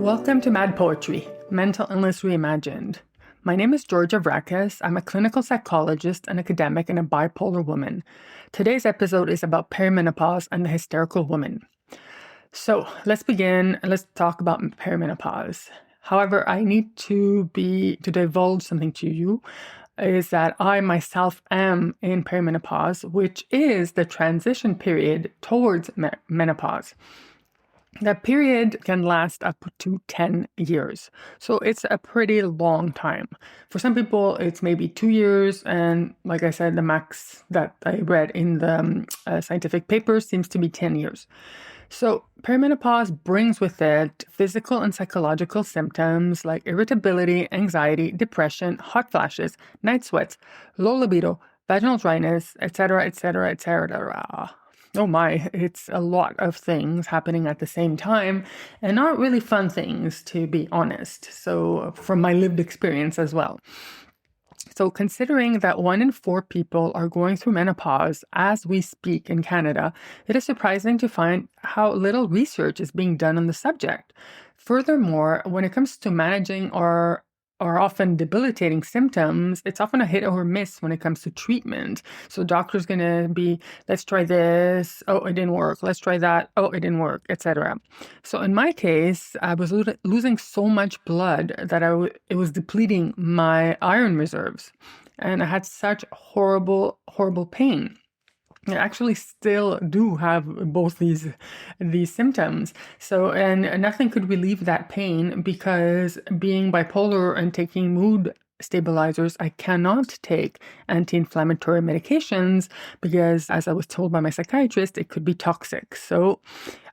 Welcome to Mad Poetry, Mental Illness Reimagined. My name is Georgia Vrakis. I'm a clinical psychologist, an academic, and a bipolar woman. Today's episode is about perimenopause and the hysterical woman. So let's begin. Let's talk about perimenopause. However, I need to divulge something to you, is that I myself am in perimenopause, which is the transition period towards menopause. That period can last up to 10 years. So it's a pretty long time. For some people, it's maybe 2 years. And like I said, the max that I read in the scientific papers seems to be 10 years. So perimenopause brings with it physical and psychological symptoms like irritability, anxiety, depression, hot flashes, night sweats, low libido, vaginal dryness, etc., etc., etc. Oh my, it's a lot of things happening at the same time and not really fun things, to be honest. So from my lived experience as well. So considering that 1 in 4 people are going through menopause as we speak in Canada, it is surprising to find how little research is being done on the subject. Furthermore, when it comes to managing our often debilitating symptoms, it's often a hit or miss when it comes to treatment. So doctor's going to be, let's try this. Oh, it didn't work. Let's try that. Oh, it didn't work, etc. So in my case, I was losing so much blood that it was depleting my iron reserves. And I had such horrible, horrible pain. I actually still do have both these symptoms. So, and nothing could relieve that pain because being bipolar and taking mood stabilizers, I cannot take anti-inflammatory medications because, as I was told by my psychiatrist, it could be toxic. So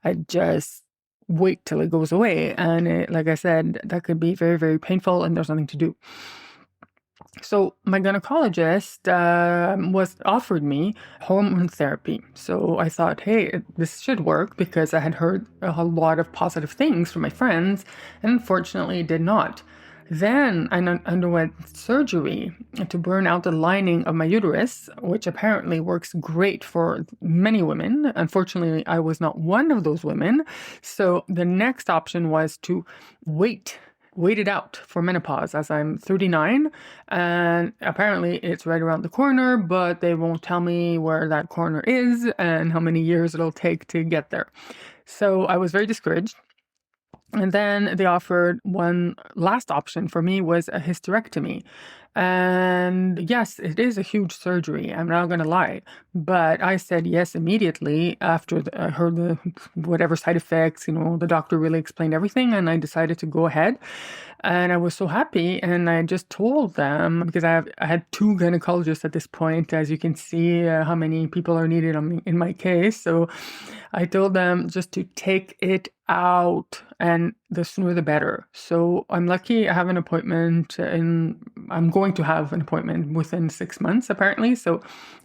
I just wait till it goes away. And like I said, that could be very, very painful and there's nothing to do. So my gynecologist was offered me hormone therapy. So I thought, hey, this should work because I had heard a lot of positive things from my friends, and unfortunately it did not. Then I underwent surgery to burn out the lining of my uterus, which apparently works great for many women. Unfortunately, I was not one of those women. So the next option was to wait it out for menopause, as I'm 39 and apparently it's right around the corner, but they won't tell me where that corner is and how many years it'll take to get there. So I was very discouraged. And then they offered one last option for me was a hysterectomy. And yes, it is a huge surgery. I'm not going to lie. But I said yes immediately after I heard the whatever side effects, the doctor really explained everything and I decided to go ahead. And I was so happy. And I just told them, because I had 2 gynecologists at this point, as you can see how many people are needed in my case. So I told them just to take it out and the sooner the better. So I'm lucky I have an appointment I'm going to have an appointment within 6 months apparently. So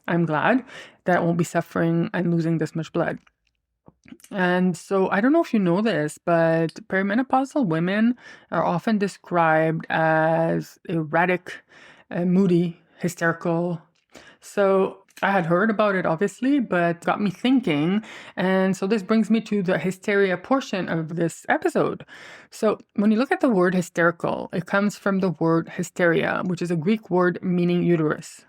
I'm glad that I won't be suffering and losing this much blood. And so I don't know if you know this, but perimenopausal women are often described as erratic, moody, hysterical. So I had heard about it, obviously, but got me thinking. And so this brings me to the hysteria portion of this episode. So when you look at the word hysterical, it comes from the word hysteria, which is a Greek word meaning uterus.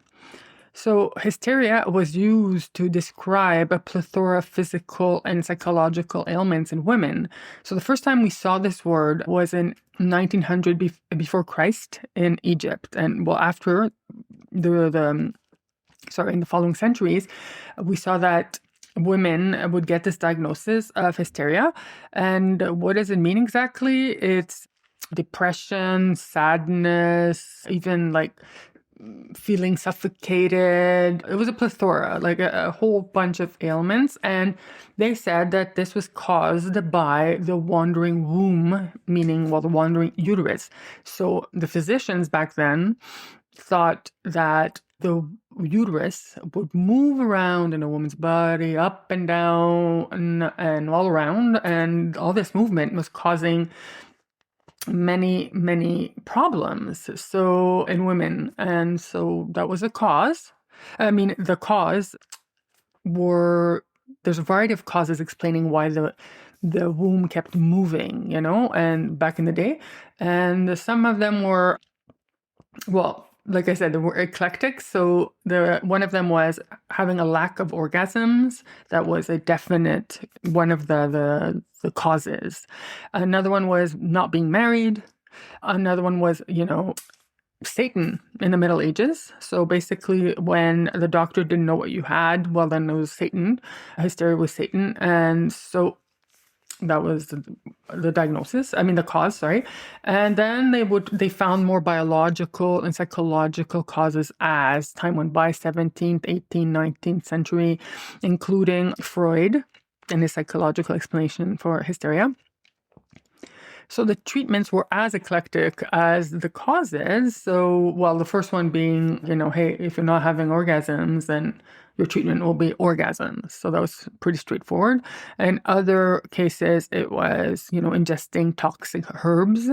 So hysteria was used to describe a plethora of physical and psychological ailments in women. So the first time we saw this word was in 1900 before Christ in Egypt. And well, after in the following centuries, we saw that women would get this diagnosis of hysteria. And what does it mean exactly? It's depression, sadness, even like feeling suffocated. It was a plethora, like a whole bunch of ailments. And they said that this was caused by the wandering womb, meaning, the wandering uterus. So the physicians back then thought that the uterus would move around in a woman's body, up and down and all around. And all this movement was causing many problems in women. And so that was a cause. The cause there's a variety of causes explaining why the the womb kept moving, and back in the day. And some of them were, well, like I said, they were eclectic. So one of them was having a lack of orgasms. That was a definite one of the causes. Another one was not being married. Another one was, Satan in the Middle Ages. So basically, when the doctor didn't know what you had, well, then it was Satan. Hysteria was Satan. And so that was the diagnosis. I mean, the cause, sorry. And then they found more biological and psychological causes as time went by, 17th, 18th, 19th century, including Freud and his psychological explanation for hysteria. So the treatments were as eclectic as the causes. So, well, the first one being, hey, if you're not having orgasms, then your treatment will be orgasms. So that was pretty straightforward. In other cases, it was, ingesting toxic herbs,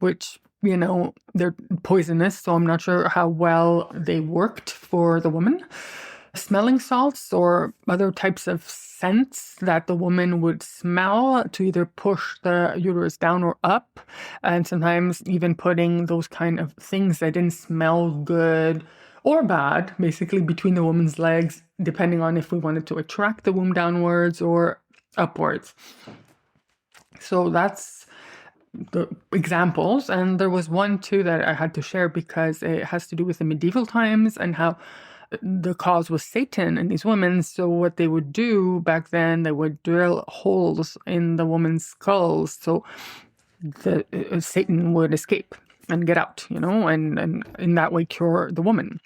which, they're poisonous. So I'm not sure how well they worked for the woman. Smelling salts or other types of scents that the woman would smell to either push the uterus down or up, and sometimes even putting those kind of things that didn't smell good or bad, basically between the woman's legs, depending on if we wanted to attract the womb downwards or upwards. So that's the examples. And there was one too that I had to share because it has to do with the medieval times and how the cause was Satan in these women. So what they would do back then, they would drill holes in the woman's skulls so the Satan would escape and get out, and in that way cure the woman.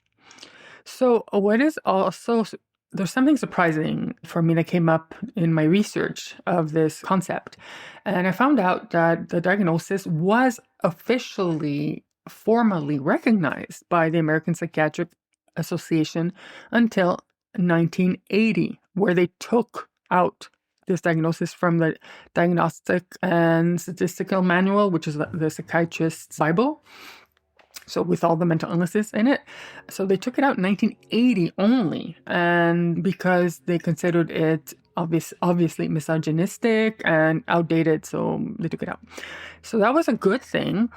So what is also, there's something surprising for me that came up in my research of this concept. And I found out that the diagnosis was officially, formally recognized by the American Psychiatric Association until 1980, where they took out this diagnosis from the Diagnostic and Statistical Manual, which is the psychiatrist's Bible. So with all the mental illnesses in it. So they took it out in 1980 only, and because they considered it obviously misogynistic and outdated, so they took it out. So that was a good thing,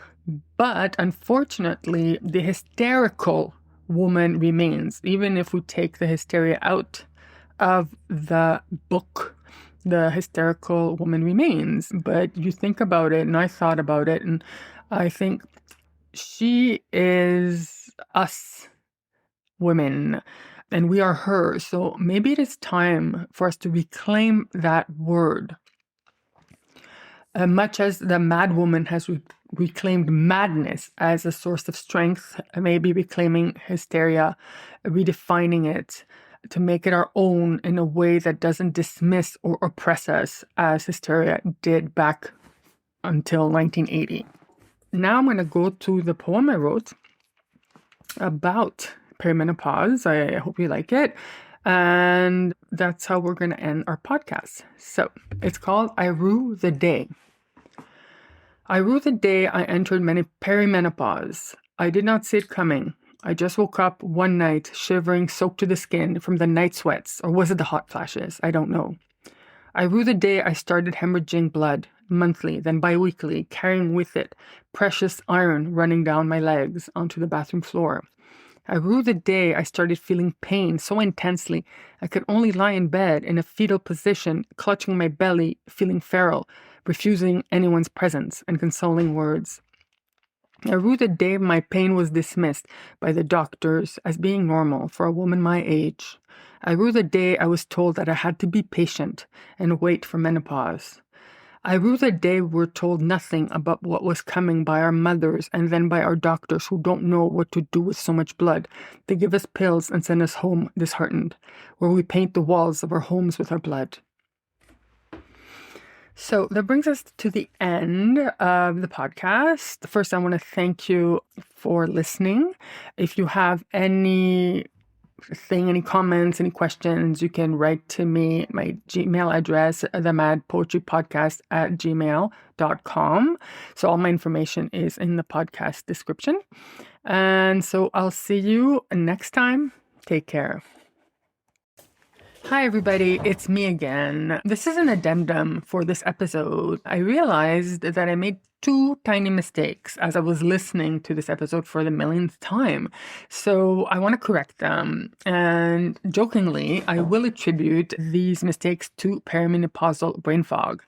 but unfortunately, the hysterical woman remains. Even if we take the hysteria out of the book, the hysterical woman remains. But you think about it, and I thought about it, and I think she is us women and we are her. So maybe it is time for us to reclaim that word. Much as the mad woman has reclaimed madness as a source of strength, maybe reclaiming hysteria, redefining it to make it our own in a way that doesn't dismiss or oppress us as hysteria did back until 1980. Now I'm going to go to the poem I wrote about perimenopause. I hope you like it. And that's how we're going to end our podcast. So it's called I Rue the Day. I rue the day I entered perimenopause. I did not see it coming. I just woke up one night shivering, soaked to the skin from the night sweats, or was it the hot flashes? I don't know. I rue the day I started hemorrhaging blood, monthly, then bi-weekly, carrying with it precious iron running down my legs onto the bathroom floor. I rue the day I started feeling pain so intensely I could only lie in bed in a fetal position, clutching my belly, feeling feral, refusing anyone's presence and consoling words. I rue the day my pain was dismissed by the doctors as being normal for a woman my age. I rue the day I was told that I had to be patient and wait for menopause. I rue the day we're told nothing about what was coming by our mothers and then by our doctors who don't know what to do with so much blood. They give us pills and send us home disheartened, where we paint the walls of our homes with our blood. So that brings us to the end of the podcast. First, I want to thank you for listening. If you have any comments, any questions, you can write to me at my Gmail address, themadpoetrypodcast@gmail.com. So all my information is in the podcast description. And so I'll see you next time. Take care. Hi, everybody. It's me again. This is an addendum for this episode. I realized that I made two tiny mistakes as I was listening to this episode for the millionth time. So I want to correct them. And jokingly, I will attribute these mistakes to perimenopausal brain fog.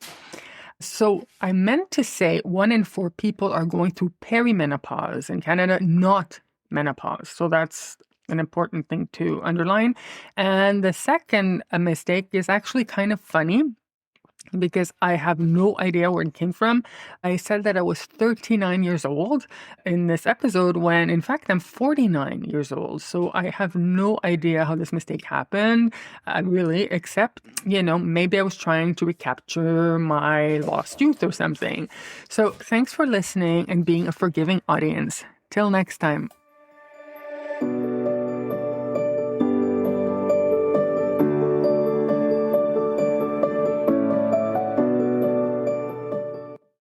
So I meant to say 1 in 4 people are going through perimenopause in Canada, not menopause. So that's an important thing to underline. And the second mistake is actually kind of funny because I have no idea where it came from. I said that I was 39 years old in this episode when in fact I'm 49 years old. So I have no idea how this mistake happened, really, except, maybe I was trying to recapture my lost youth or something. So thanks for listening and being a forgiving audience. Till next time.